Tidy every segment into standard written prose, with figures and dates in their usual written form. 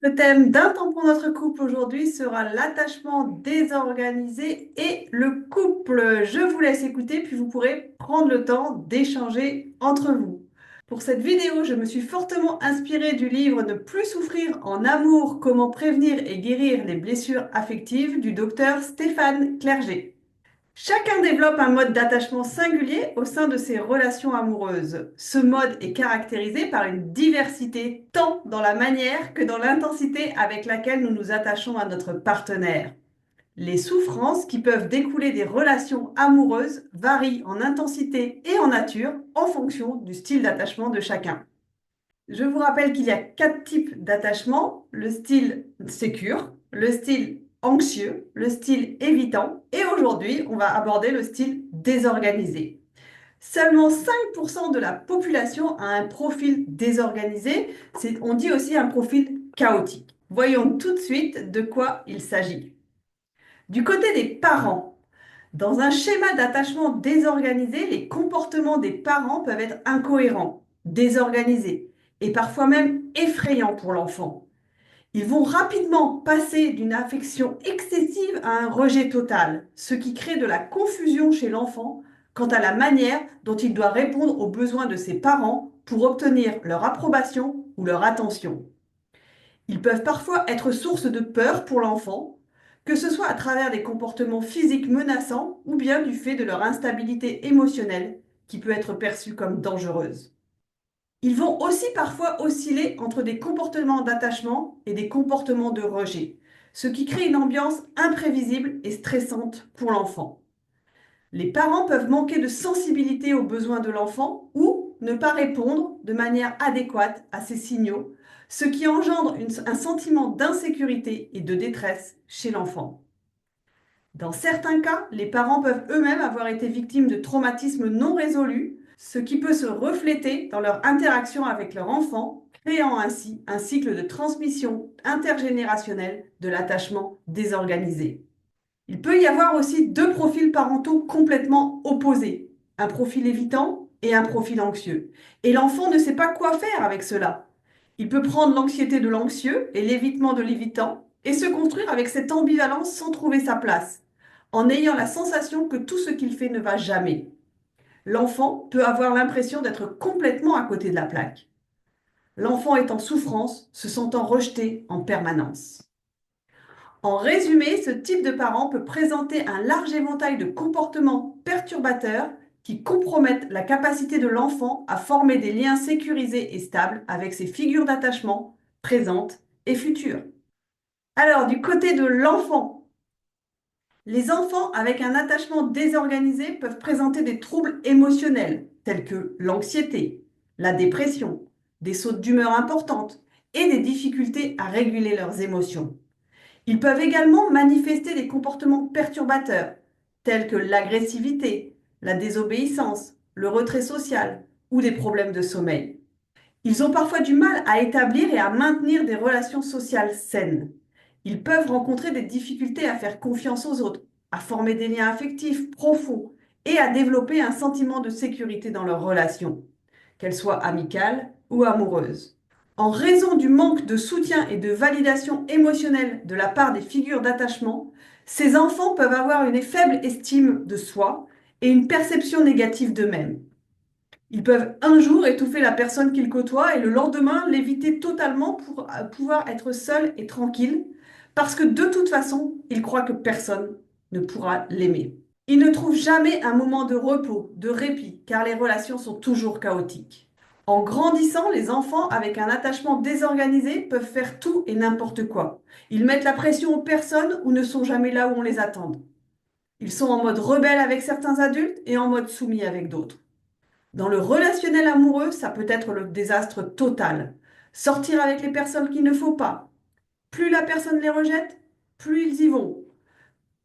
Le thème d'un temps pour notre couple aujourd'hui sera l'attachement désorganisé et le couple. Je vous laisse écouter, puis vous pourrez prendre le temps d'échanger entre vous. Pour cette vidéo, je me suis fortement inspirée du livre Ne plus souffrir en amour, comment prévenir et guérir les blessures affectives du docteur Stéphane Clerget. Chacun développe un mode d'attachement singulier au sein de ses relations amoureuses. Ce mode est caractérisé par une diversité tant dans la manière que dans l'intensité avec laquelle nous nous attachons à notre partenaire. Les souffrances qui peuvent découler des relations amoureuses varient en intensité et en nature en fonction du style d'attachement de chacun. Je vous rappelle qu'il y a quatre types d'attachement, le style sécure, le style anxieux, le style évitant et aujourd'hui, on va aborder le style désorganisé. Seulement 5% de la population a un profil désorganisé, on dit aussi un profil chaotique. Voyons tout de suite de quoi il s'agit. Du côté des parents, dans un schéma d'attachement désorganisé, les comportements des parents peuvent être incohérents, désorganisés et parfois même effrayants pour l'enfant. Ils vont rapidement passer d'une affection excessive à un rejet total, ce qui crée de la confusion chez l'enfant quant à la manière dont il doit répondre aux besoins de ses parents pour obtenir leur approbation ou leur attention. Ils peuvent parfois être source de peur pour l'enfant, que ce soit à travers des comportements physiques menaçants ou bien du fait de leur instabilité émotionnelle qui peut être perçue comme dangereuse. Ils vont aussi parfois osciller entre des comportements d'attachement et des comportements de rejet, ce qui crée une ambiance imprévisible et stressante pour l'enfant. Les parents peuvent manquer de sensibilité aux besoins de l'enfant ou ne pas répondre de manière adéquate à ces signaux, ce qui engendre un sentiment d'insécurité et de détresse chez l'enfant. Dans certains cas, les parents peuvent eux-mêmes avoir été victimes de traumatismes non résolus, ce qui peut se refléter dans leur interaction avec leur enfant, créant ainsi un cycle de transmission intergénérationnelle de l'attachement désorganisé. Il peut y avoir aussi deux profils parentaux complètement opposés, un profil évitant et un profil anxieux. Et l'enfant ne sait pas quoi faire avec cela. Il peut prendre l'anxiété de l'anxieux et l'évitement de l'évitant et se construire avec cette ambivalence sans trouver sa place, en ayant la sensation que tout ce qu'il fait ne va jamais. L'enfant peut avoir l'impression d'être complètement à côté de la plaque. L'enfant est en souffrance, se sentant rejeté en permanence. En résumé, ce type de parent peut présenter un large éventail de comportements perturbateurs qui compromettent la capacité de l'enfant à former des liens sécurisés et stables avec ses figures d'attachement présentes et futures. Alors, du côté de l'enfant, les enfants avec un attachement désorganisé peuvent présenter des troubles émotionnels tels que l'anxiété, la dépression, des sautes d'humeur importantes et des difficultés à réguler leurs émotions. Ils peuvent également manifester des comportements perturbateurs, tels que l'agressivité, la désobéissance, le retrait social ou des problèmes de sommeil. Ils ont parfois du mal à établir et à maintenir des relations sociales saines. Ils peuvent rencontrer des difficultés à faire confiance aux autres, à former des liens affectifs profonds et à développer un sentiment de sécurité dans leurs relations, qu'elles soient amicales ou amoureuses. En raison du manque de soutien et de validation émotionnelle de la part des figures d'attachement, ces enfants peuvent avoir une faible estime de soi et une perception négative d'eux-mêmes. Ils peuvent un jour étouffer la personne qu'ils côtoient et le lendemain l'éviter totalement pour pouvoir être seuls et tranquilles, parce que de toute façon, ils croient que personne ne pourra l'aimer. Ils ne trouvent jamais un moment de repos, de répit, car les relations sont toujours chaotiques. En grandissant, les enfants avec un attachement désorganisé peuvent faire tout et n'importe quoi. Ils mettent la pression aux personnes ou ne sont jamais là où on les attend. Ils sont en mode rebelle avec certains adultes et en mode soumis avec d'autres. Dans le relationnel amoureux, ça peut être le désastre total. Sortir avec les personnes qu'il ne faut pas. Plus la personne les rejette, plus ils y vont.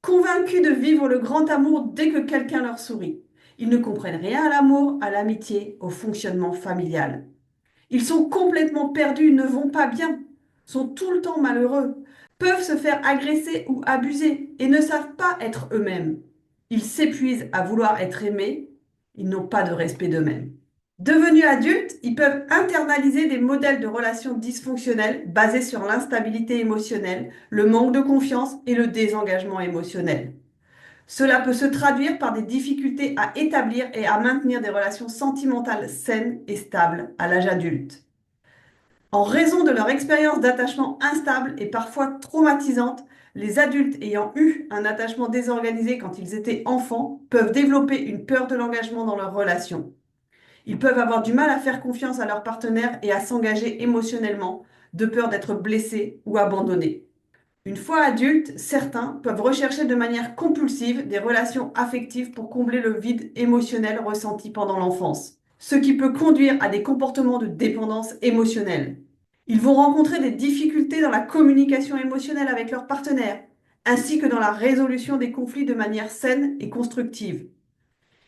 Convaincus de vivre le grand amour dès que quelqu'un leur sourit. Ils ne comprennent rien à l'amour, à l'amitié, au fonctionnement familial. Ils sont complètement perdus, ne vont pas bien, sont tout le temps malheureux, peuvent se faire agresser ou abuser et ne savent pas être eux-mêmes. Ils s'épuisent à vouloir être aimés, ils n'ont pas de respect d'eux-mêmes. Devenus adultes, ils peuvent internaliser des modèles de relations dysfonctionnelles basés sur l'instabilité émotionnelle, le manque de confiance et le désengagement émotionnel. Cela peut se traduire par des difficultés à établir et à maintenir des relations sentimentales saines et stables à l'âge adulte. En raison de leur expérience d'attachement instable et parfois traumatisante, les adultes ayant eu un attachement désorganisé quand ils étaient enfants peuvent développer une peur de l'engagement dans leurs relations. Ils peuvent avoir du mal à faire confiance à leur partenaire et à s'engager émotionnellement, de peur d'être blessés ou abandonnés. Une fois adultes, certains peuvent rechercher de manière compulsive des relations affectives pour combler le vide émotionnel ressenti pendant l'enfance, ce qui peut conduire à des comportements de dépendance émotionnelle. Ils vont rencontrer des difficultés dans la communication émotionnelle avec leur partenaire, ainsi que dans la résolution des conflits de manière saine et constructive.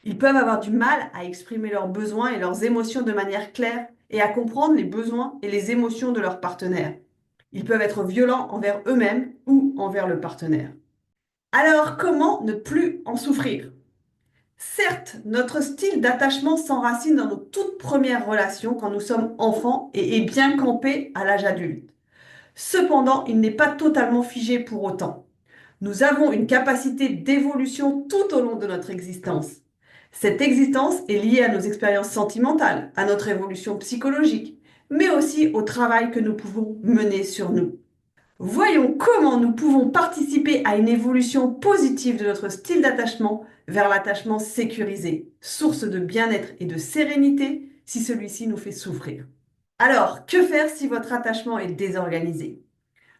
Ils peuvent avoir du mal à exprimer leurs besoins et leurs émotions de manière claire et à comprendre les besoins et les émotions de leur partenaire. Ils peuvent être violents envers eux-mêmes ou envers le partenaire. Alors, comment ne plus en souffrir? Certes, notre style d'attachement s'enracine dans nos toutes premières relations quand nous sommes enfants et est bien campé à l'âge adulte. Cependant, il n'est pas totalement figé pour autant. Nous avons une capacité d'évolution tout au long de notre existence. Cette existence est liée à nos expériences sentimentales, à notre évolution psychologique, mais aussi au travail que nous pouvons mener sur nous. Voyons comment nous pouvons participer à une évolution positive de notre style d'attachement vers l'attachement sécurisé, source de bien-être et de sérénité si celui-ci nous fait souffrir. Alors, que faire si votre attachement est désorganisé?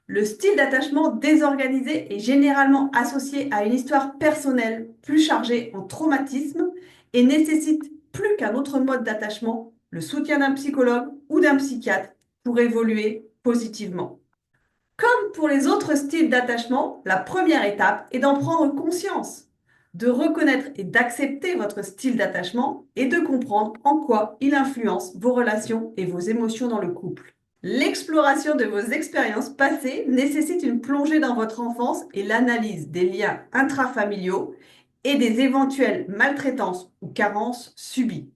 Le style d'attachement désorganisé est généralement associé à une histoire personnelle plus chargée en traumatisme et nécessite plus qu'un autre mode d'attachement, le soutien d'un psychologue ou d'un psychiatre pour évoluer positivement. Comme pour les autres styles d'attachement, la première étape est d'en prendre conscience, de reconnaître et d'accepter votre style d'attachement et de comprendre en quoi il influence vos relations et vos émotions dans le couple. L'exploration de vos expériences passées nécessite une plongée dans votre enfance et l'analyse des liens intrafamiliaux et des éventuelles maltraitances ou carences subies.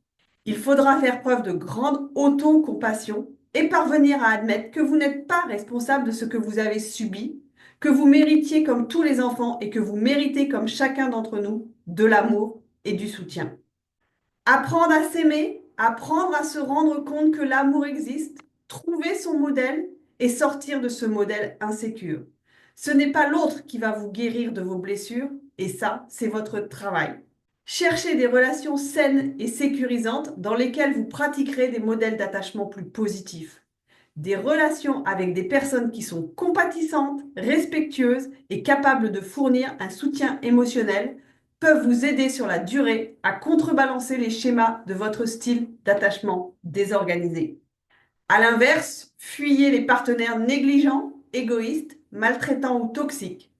Il faudra faire preuve de grande autocompassion et parvenir à admettre que vous n'êtes pas responsable de ce que vous avez subi, que vous méritiez comme tous les enfants et que vous méritez comme chacun d'entre nous de l'amour et du soutien. Apprendre à s'aimer, apprendre à se rendre compte que l'amour existe, trouver son modèle et sortir de ce modèle insécure. Ce n'est pas l'autre qui va vous guérir de vos blessures, et ça, c'est votre travail. Cherchez des relations saines et sécurisantes dans lesquelles vous pratiquerez des modèles d'attachement plus positifs. Des relations avec des personnes qui sont compatissantes, respectueuses et capables de fournir un soutien émotionnel peuvent vous aider sur la durée à contrebalancer les schémas de votre style d'attachement désorganisé. À l'inverse, fuyez les partenaires négligents, égoïstes, maltraitants ou toxiques.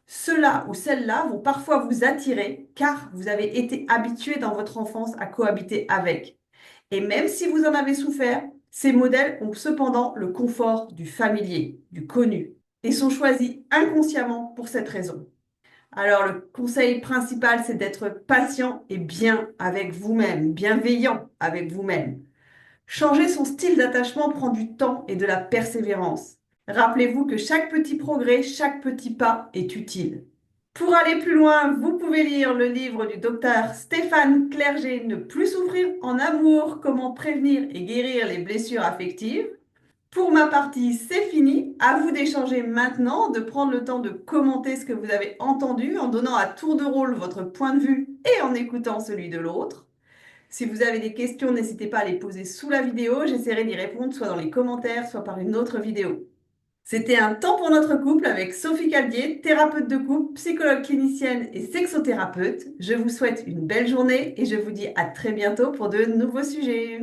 Ceux-là ou celles-là vont parfois vous attirer car vous avez été habitué dans votre enfance à cohabiter avec. Et même si vous en avez souffert, ces modèles ont cependant le confort du familier, du connu, et sont choisis inconsciemment pour cette raison. Alors le conseil principal, c'est d'être patient et bien avec vous-même, bienveillant avec vous-même. Changer son style d'attachement prend du temps et de la persévérance. Rappelez-vous que chaque petit progrès, chaque petit pas est utile. Pour aller plus loin, vous pouvez lire le livre du docteur Stéphane Clerget, Ne plus souffrir en amour, comment prévenir et guérir les blessures affectives. Pour ma partie, c'est fini. À vous d'échanger maintenant, de prendre le temps de commenter ce que vous avez entendu en donnant à tour de rôle votre point de vue et en écoutant celui de l'autre. Si vous avez des questions, n'hésitez pas à les poser sous la vidéo. J'essaierai d'y répondre soit dans les commentaires, soit par une autre vidéo. C'était un temps pour notre couple avec Sophie Caldier, thérapeute de couple, psychologue clinicienne et sexothérapeute. Je vous souhaite une belle journée et je vous dis à très bientôt pour de nouveaux sujets.